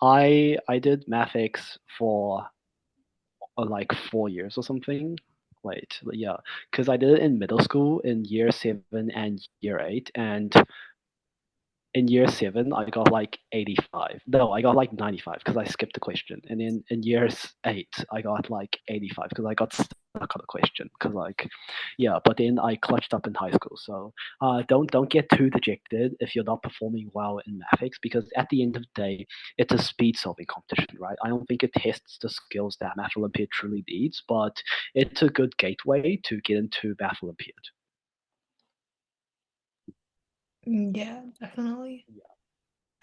[SPEAKER 6] I did mathematics for like 4 years or something. Wait, yeah, because I did it in middle school in year 7 and year 8, and in year 7 I got like 85. No, I got like 95 because I skipped the question. And then in year 8 I got like 85 because I got stuck on the question. Because like, yeah, but then I clutched up in high school. So don't get too dejected if you're not performing well in mathematics, because at the end of the day it's a speed solving competition, right? I don't think it tests the skills that Math Olympiad truly needs, but it's a good gateway to get into Math Olympiad.
[SPEAKER 1] Yeah, definitely.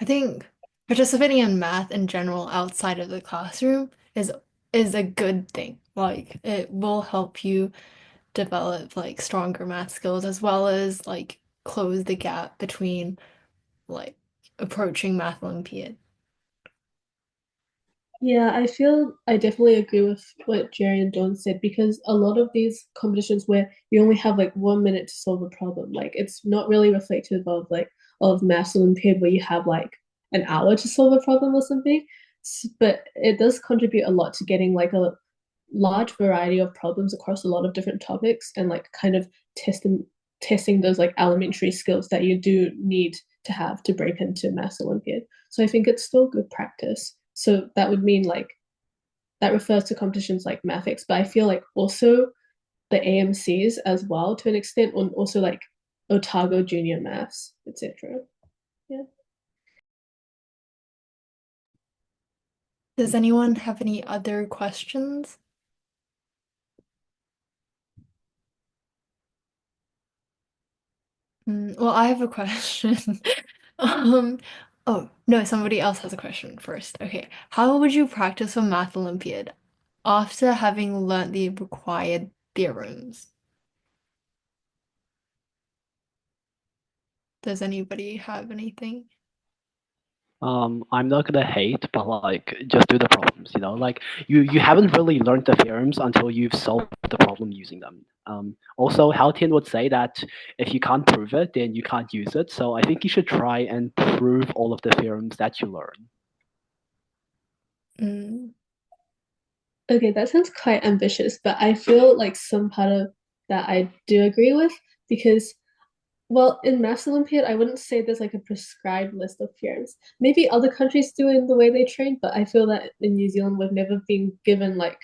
[SPEAKER 1] I think participating in math in general outside of the classroom is a good thing. Like it will help you develop like stronger math skills as well as like close the gap between like approaching Math Olympiad.
[SPEAKER 2] Yeah, I feel I definitely agree with what Jerry and Dawn said because a lot of these competitions where you only have like 1 minute to solve a problem, like it's not really reflective of like of Maths Olympiad where you have like an hour to solve a problem or something. But it does contribute a lot to getting like a large variety of problems across a lot of different topics and like kind of testing those like elementary skills that you do need to have to break into Maths Olympiad. So I think it's still good practice. So that would mean like that refers to competitions like Mathix, but I feel like also the AMCs as well to an extent, and also like Otago Junior Maths, etc. Yeah.
[SPEAKER 1] Does anyone have any other questions? Well, I have a question. Um, oh, no, somebody else has a question first. Okay. How would you practice a Math Olympiad after having learned the required theorems? Does anybody have anything?
[SPEAKER 6] I'm not gonna hate, but like just do the problems, you know? Like you haven't really learned the theorems until you've solved the problem using them. Also, Hao Tian would say that if you can't prove it, then you can't use it. So I think you should try and prove all of the theorems that you learn.
[SPEAKER 1] Mm,
[SPEAKER 2] Okay, that sounds quite ambitious, but I feel like some part of that I do agree with because well, in Maths Olympiad, I wouldn't say there's like a prescribed list of theorems. Maybe other countries do in the way they train, but I feel that in New Zealand we've never been given like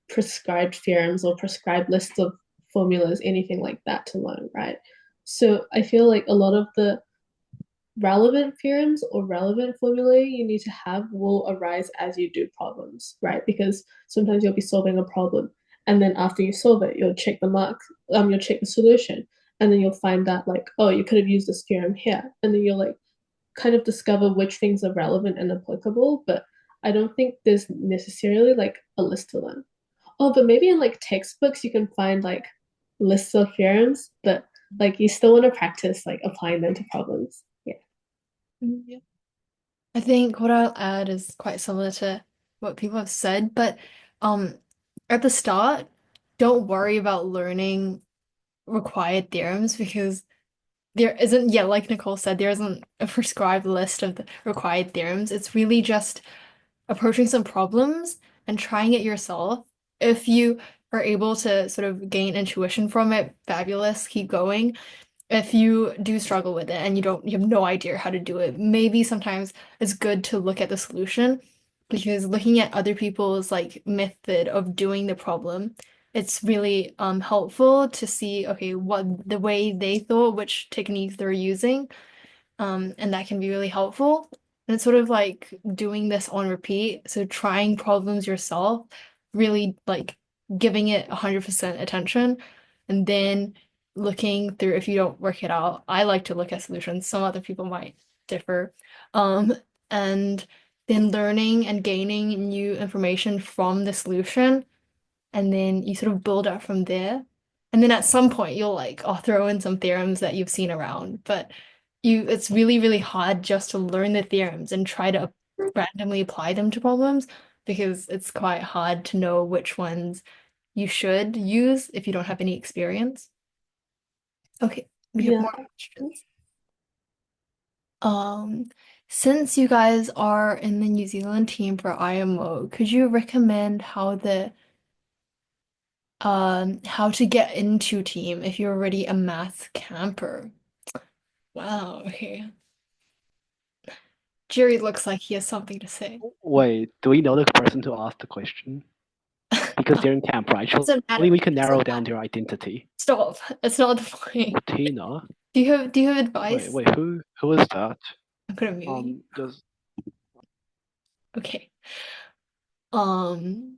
[SPEAKER 2] prescribed theorems or prescribed lists of formulas, anything like that to learn, right? So I feel like a lot of the relevant theorems or relevant formulae you need to have will arise as you do problems, right? Because sometimes you'll be solving a problem and then after you solve it, you'll check the mark, you'll check the solution, and then you'll find that like, oh, you could have used this theorem here. And then you'll like kind of discover which things are relevant and applicable. But I don't think there's necessarily like a list of them. Oh, but maybe in like textbooks you can find like lists of theorems, but like you still want to practice like applying them to problems. Yeah.
[SPEAKER 1] Yeah. I think what I'll add is quite similar to what people have said, but um, at the start, don't worry about learning required theorems because there isn't, yeah, like Nicole said, there isn't a prescribed list of the required theorems. It's really just approaching some problems and trying it yourself. If you are able to sort of gain intuition from it, fabulous, keep going. If you do struggle with it and you have no idea how to do it, maybe sometimes it's good to look at the solution because looking at other people's like method of doing the problem, it's really helpful to see okay what the way they thought, which techniques they're using, and that can be really helpful. And it's sort of like doing this on repeat. So trying problems yourself, really like giving it 100% attention, and then looking through if you don't work it out. I like to look at solutions. Some other people might differ. Um, and then learning and gaining new information from the solution, and then you sort of build up from there. And then at some point you'll like, I'll throw in some theorems that you've seen around, but it's really, really hard just to learn the theorems and try to randomly apply them to problems because it's quite hard to know which ones you should use if you don't have any experience. Okay, we have
[SPEAKER 2] Yeah.
[SPEAKER 1] more questions. Um, since you guys are in the New Zealand team for IMO, could you recommend how to get into team if you're already a math camper? Wow, okay. Jerry looks like he has something to say.
[SPEAKER 6] Wait, do we know the person to ask the question? Because they're in camp, right?
[SPEAKER 1] Doesn't matter.
[SPEAKER 6] Surely we can narrow
[SPEAKER 1] Doesn't
[SPEAKER 6] down
[SPEAKER 1] matter.
[SPEAKER 6] their identity.
[SPEAKER 1] Stop. It's not the point.
[SPEAKER 6] Tina.
[SPEAKER 1] Do you have
[SPEAKER 6] Wait,
[SPEAKER 1] advice?
[SPEAKER 6] who is that?
[SPEAKER 1] I'm gonna mute you.
[SPEAKER 6] Does
[SPEAKER 1] Okay. Um,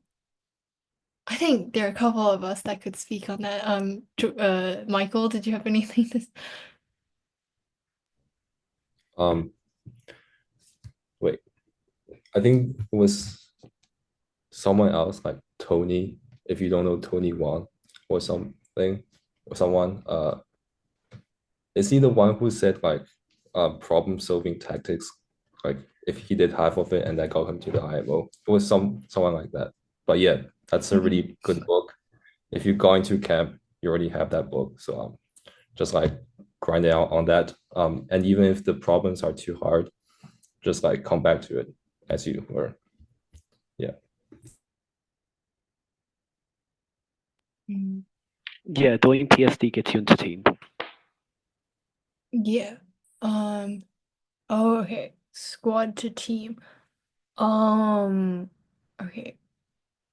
[SPEAKER 1] I think there are a couple of us that could speak on that. Michael, did you have anything to say?
[SPEAKER 4] Um, wait, I think it was someone else like Tony. If you don't know Tony Wan or something or someone, is he the one who said like problem solving tactics? Like if he did half of it and that got him to the IMO. It was someone like that. But yeah, that's a really good book. If you go into camp, you already have that book. So just like grind out on that. And even if the problems are too hard, just like come back to it as you were. Yeah.
[SPEAKER 1] Mm,
[SPEAKER 6] yeah, doing PSD gets you into team.
[SPEAKER 1] yeah. Oh, okay. Squad to team. Um, okay.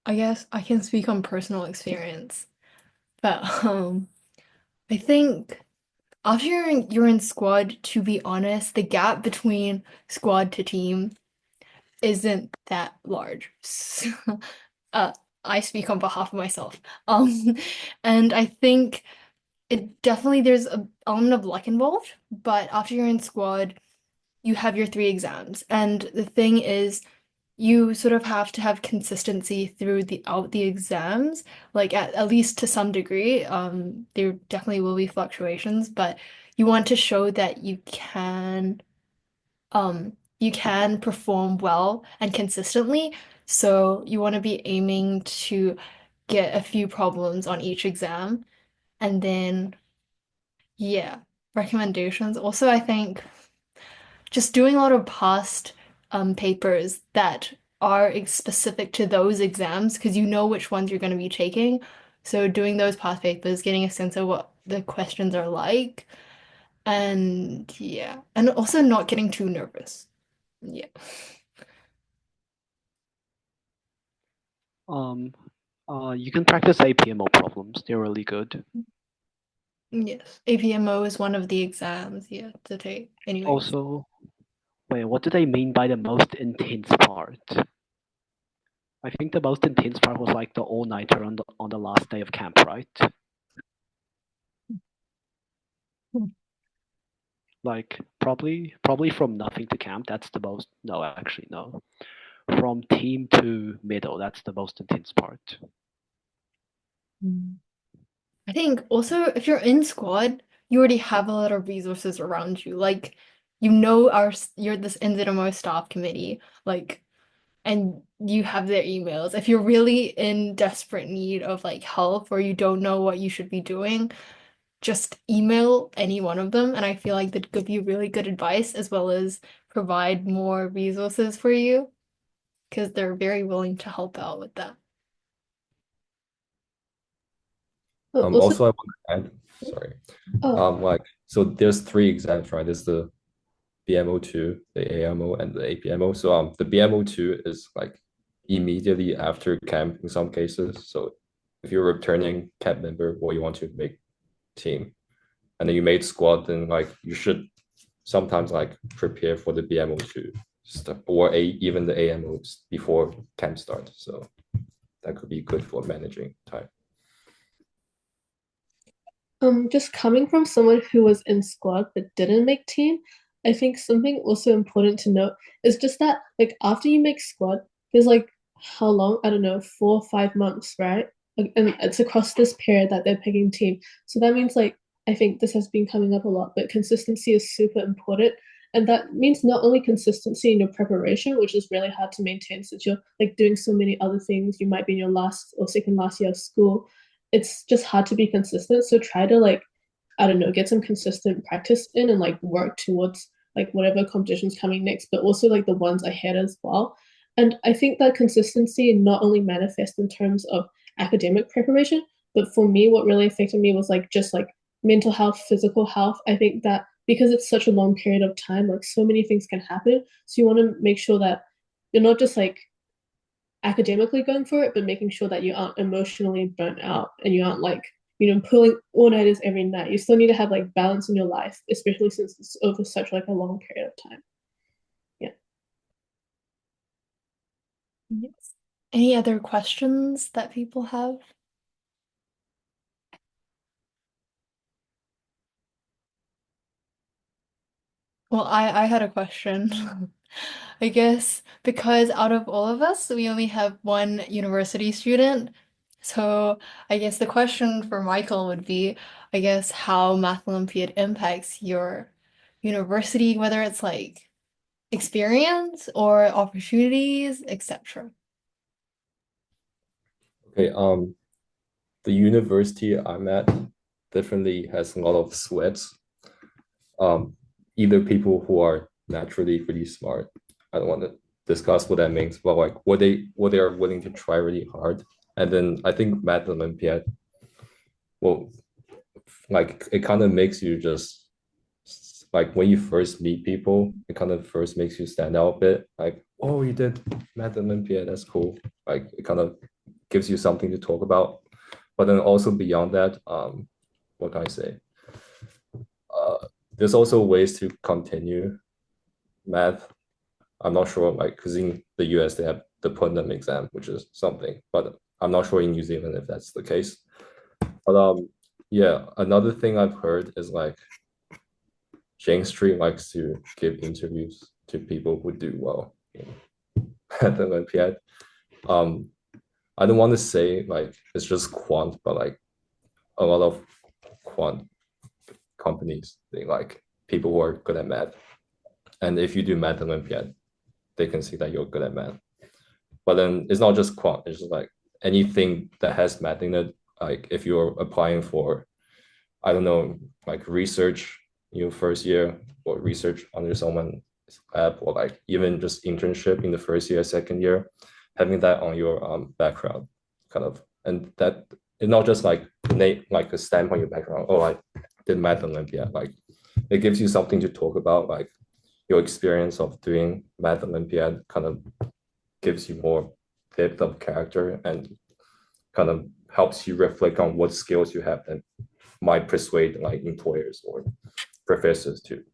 [SPEAKER 1] I guess I can speak on personal experience, but I think after you're in squad, to be honest, the gap between squad to team isn't that large. So, uh, I speak on behalf of myself. And I think it definitely there's a element of luck involved, but after you're in squad, you have your three exams, and the thing is you sort of have to have consistency throughout the exams, like at least to some degree. There definitely will be fluctuations, but you want to show that you can perform well and consistently. So you want to be aiming to get a few problems on each exam, and then yeah, recommendations. Also, I think just doing a lot of past papers that are specific to those exams because you know which ones you're going to be taking. So doing those past papers, getting a sense of what the questions are like, and yeah, and also not getting too nervous. Yeah.
[SPEAKER 6] Um, you can practice APMO problems. They're really good.
[SPEAKER 1] Yes. APMO is one of the exams, yeah, to take. Anyways.
[SPEAKER 6] Also, wait, what do they mean by the most intense part? I think the most intense part was like the all-nighter on the last day of camp, right? Like probably from nothing to camp. That's the most. No, actually no. from team to middle. That's the most intense part.
[SPEAKER 1] I think also if you're in squad, you already have a lot of resources around you. Like, you're this NZMO staff committee, like, and you have their emails. If you're really in desperate need of like help or you don't know what you should be doing, just email any one of them, and I feel like they'd give you really good advice as well as provide more resources for you because they're very willing to help out with that.
[SPEAKER 2] Also,
[SPEAKER 4] Also, I want to add, sorry,
[SPEAKER 2] oh,
[SPEAKER 4] like, so there's three exams, right? There's the BMO2, the AMO, and the APMO. So the BMO2 is like immediately after camp in some cases. So if you're a returning camp member or you want to make team and then you made squad, then like you should sometimes like prepare for the BMO2 stuff or even the AMOs before camp starts. So that could be good for managing time.
[SPEAKER 2] just coming from someone who was in squad but didn't make team, I think something also important to note is just that like after you make squad, there's like how long? I don't know, 4 or 5 months, right? And it's across this period that they're picking team. So that means like I think this has been coming up a lot, but consistency is super important. And that means not only consistency in your preparation, which is really hard to maintain since you're like doing so many other things. You might be in your last or second last year of school. It's just hard to be consistent. So try to like, I don't know, get some consistent practice in and like work towards like whatever competition's coming next, but also like the ones ahead as well. And I think that consistency not only manifests in terms of academic preparation, but for me, what really affected me was like just like mental health, physical health. I think that because it's such a long period of time, like so many things can happen. So you want to make sure that you're not just like academically going for it, but making sure that you aren't emotionally burnt out and you aren't like, pulling all-nighters every night. You still need to have like balance in your life, especially since it's over such like a long period of time. Yeah.
[SPEAKER 1] Yes. Any other questions that people have? Well, I had a question. I guess because out of all of us, we only have one university student. So I guess the question for Michael would be, I guess, how Math Olympiad impacts your university, whether it's like experience or opportunities, etc.
[SPEAKER 4] Okay, the university I'm at definitely has a lot of sweats. Either people who are naturally really smart. I don't want to discuss what that means, but like what they are willing to try really hard. And then I think Math Olympiad, well, like it kind of makes you just like when you first meet people, it kind of first makes you stand out a bit. Like, oh, you did Math Olympiad, that's cool. Like it kind of gives you something to talk about. But then also beyond that, what can I say? There's also ways to continue math. I'm not sure, like, because in the US they have the Putnam exam, which is something, but I'm not sure in New Zealand if that's the case. But yeah, another thing I've heard is like James Street likes to give interviews to people who do well at the Olympiad. Um, I don't want to say like it's just quant, but like a lot of quant companies, they like people who are good at math. And if you do Math Olympiad, they can see that you're good at math. But then it's not just quant, it's just like anything that has math in it. Like if you're applying for, I don't know, like research your first year or research under someone's lab or like even just internship in the first year, second year, having that on your background kind of, and that it's not just like like a stamp on your background. Oh, I did Math Olympiad. Like it gives you something to talk about, like your experience of doing Math Olympiad kind of gives you more depth of character and kind of helps you reflect on what skills you have that might persuade like employers or professors to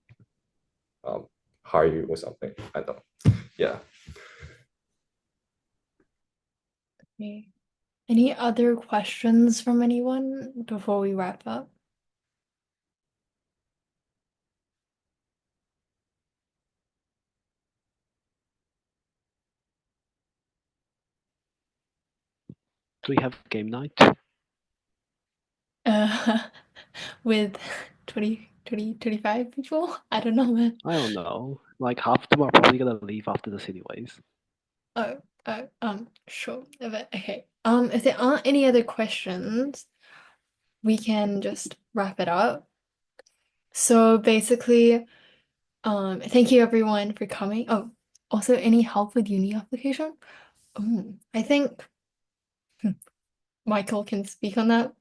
[SPEAKER 4] hire you or something. I don't know. Yeah.
[SPEAKER 1] Okay. Any other questions from anyone before we wrap up?
[SPEAKER 6] Do we have game night?
[SPEAKER 1] With 20, 25 people? I don't know, man.
[SPEAKER 6] I don't know. Like half of them are probably gonna leave after this anyways.
[SPEAKER 1] Sure. But okay. If there aren't any other questions, we can just wrap it up. So basically, thank you everyone for coming. Oh, also any help with uni application? I think Michael can speak on that.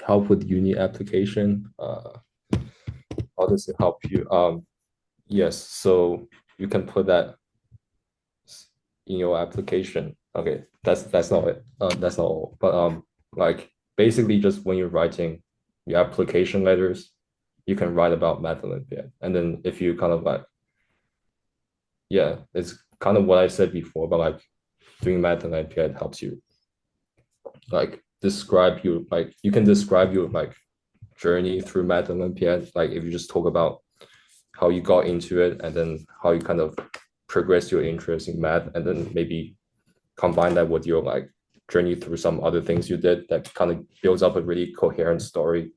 [SPEAKER 4] Help with uni application. How does it help you? Yes, so you can put that in your application. Okay, that's not it. That's not all. But like basically just when you're writing your application letters, you can write about Math Olympiad. And then if you kind of like, yeah, it's kind of what I said before, but like doing Math Olympiad helps you like describe you like you can describe your like journey through Math Olympiad. Like if you just talk about how you got into it and then how you kind of progress your interest in math and then maybe combine that with your like journey through some other things you did that kind of builds up a really coherent story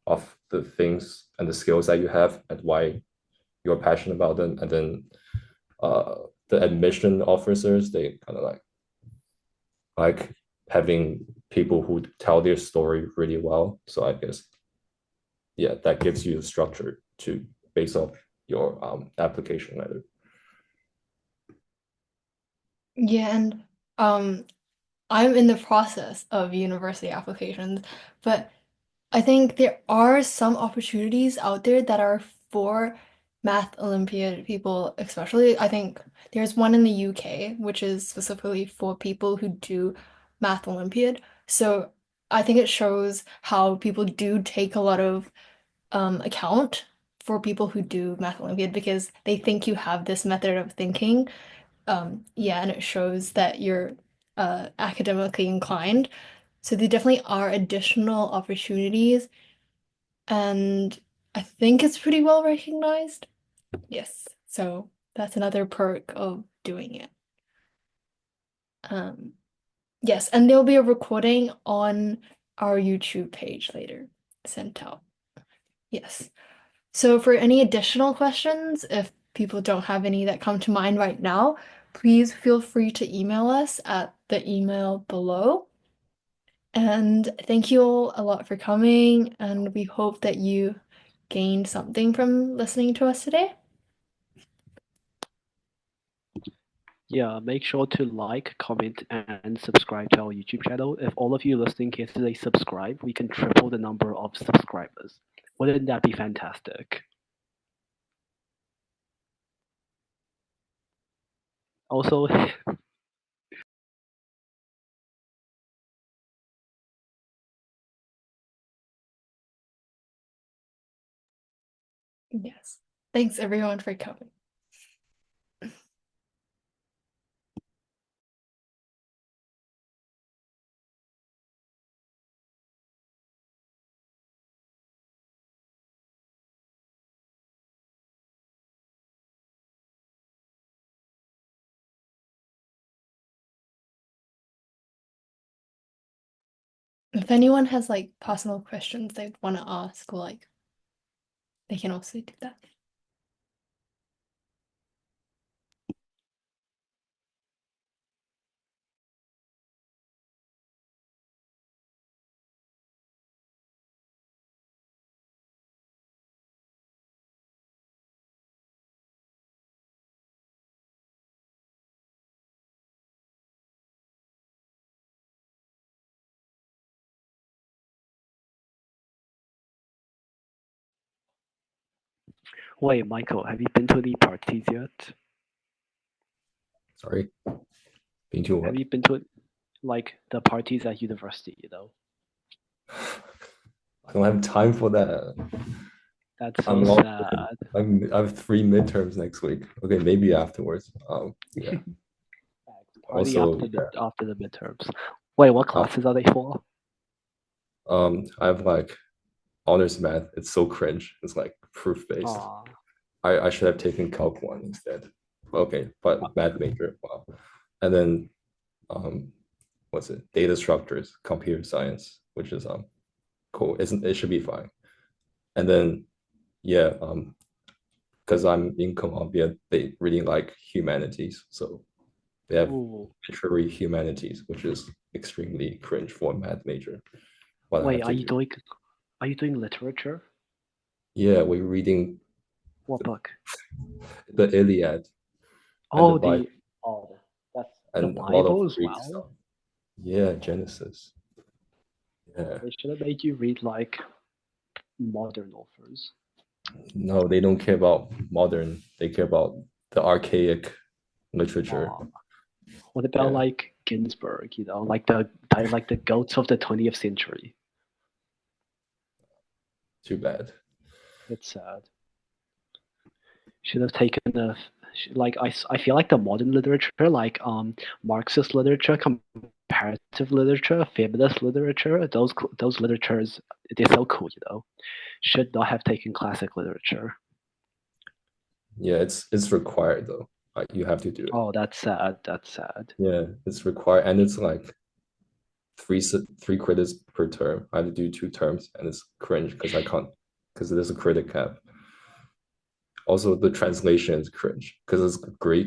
[SPEAKER 4] of the things and the skills that you have and why you're passionate about them. And then the admission officers, they kind of like having people who tell their story really well. So I guess yeah, that gives you the structure to base off your application letter.
[SPEAKER 1] Yeah, and I'm in the process of university applications, but I think there are some opportunities out there that are for Math Olympiad people, especially. I think there's one in the UK, which is specifically for people who do Math Olympiad. So I think it shows how people do take a lot of account for people who do Math Olympiad because they think you have this method of thinking. Yeah, and it shows that you're academically inclined. So there definitely are additional opportunities, and I think it's pretty well recognized. Yes, so that's another perk of doing it. Um, yes, and there'll be a recording on our YouTube page later sent out. Yes. So for any additional questions, if people don't have any that come to mind right now, please feel free to email us at the email below. And thank you all a lot for coming, and we hope that you gained something from listening to us today.
[SPEAKER 6] Yeah, make sure to like, comment, and subscribe to our YouTube channel. If all of you listening here today subscribe, we can triple the number of subscribers. Wouldn't that be fantastic? Also,
[SPEAKER 1] Yes. Thanks everyone for coming. If anyone has like personal questions they want to ask, like they can also do that.
[SPEAKER 6] wait, Michael, have you been to any parties yet?
[SPEAKER 4] Sorry, being too what?
[SPEAKER 6] Have you been to like the parties at university, you know?
[SPEAKER 4] I don't have time for that.
[SPEAKER 6] That's so
[SPEAKER 4] I'm
[SPEAKER 6] sad.
[SPEAKER 4] I have 3 midterms next week. Okay, maybe afterwards. Yeah.
[SPEAKER 6] Party
[SPEAKER 4] Also,
[SPEAKER 6] after the midterms. Wait, what classes are they for?
[SPEAKER 4] I have like honors math. It's so cringe. It's like proof based.
[SPEAKER 6] Aw.
[SPEAKER 4] I should have taken Calc 1 instead. Okay, but math major. Wow. and then what's it? Data structures, computer science, which is cool. It should be fine. And then yeah, because I'm in Colombia, they really like humanities, so they have
[SPEAKER 6] Ooh.
[SPEAKER 4] literary humanities, which is extremely cringe for a math major. But I
[SPEAKER 6] Wait,
[SPEAKER 4] have to do.
[SPEAKER 6] are you doing literature?
[SPEAKER 4] Yeah, we're reading
[SPEAKER 6] What book?
[SPEAKER 4] the Iliad and the
[SPEAKER 6] Oh,
[SPEAKER 4] Bible
[SPEAKER 6] that's the
[SPEAKER 4] and a lot of
[SPEAKER 6] Bible as
[SPEAKER 4] Greek
[SPEAKER 6] well.
[SPEAKER 4] stuff. Yeah, Genesis. Yeah.
[SPEAKER 6] They should have made you read like modern authors.
[SPEAKER 4] No, they don't care about modern. They care about the archaic literature.
[SPEAKER 6] Aw. What about
[SPEAKER 4] Yeah.
[SPEAKER 6] like Ginsberg? You know, like the goats of the 20th century.
[SPEAKER 4] Too bad.
[SPEAKER 6] It's sad. Should have taken like I feel like the modern literature, like Marxist literature, comparative literature, feminist literature, those literatures, they're so cool, you know. Should not have taken classic literature.
[SPEAKER 4] Yeah, it's required though. Like you have to do it.
[SPEAKER 6] Oh, that's sad. That's sad.
[SPEAKER 4] Yeah, it's required, and it's like three credits per term. I have to do 2 terms, and it's cringe because I can't because there's a credit cap. Also, the translation is cringe because it's Greek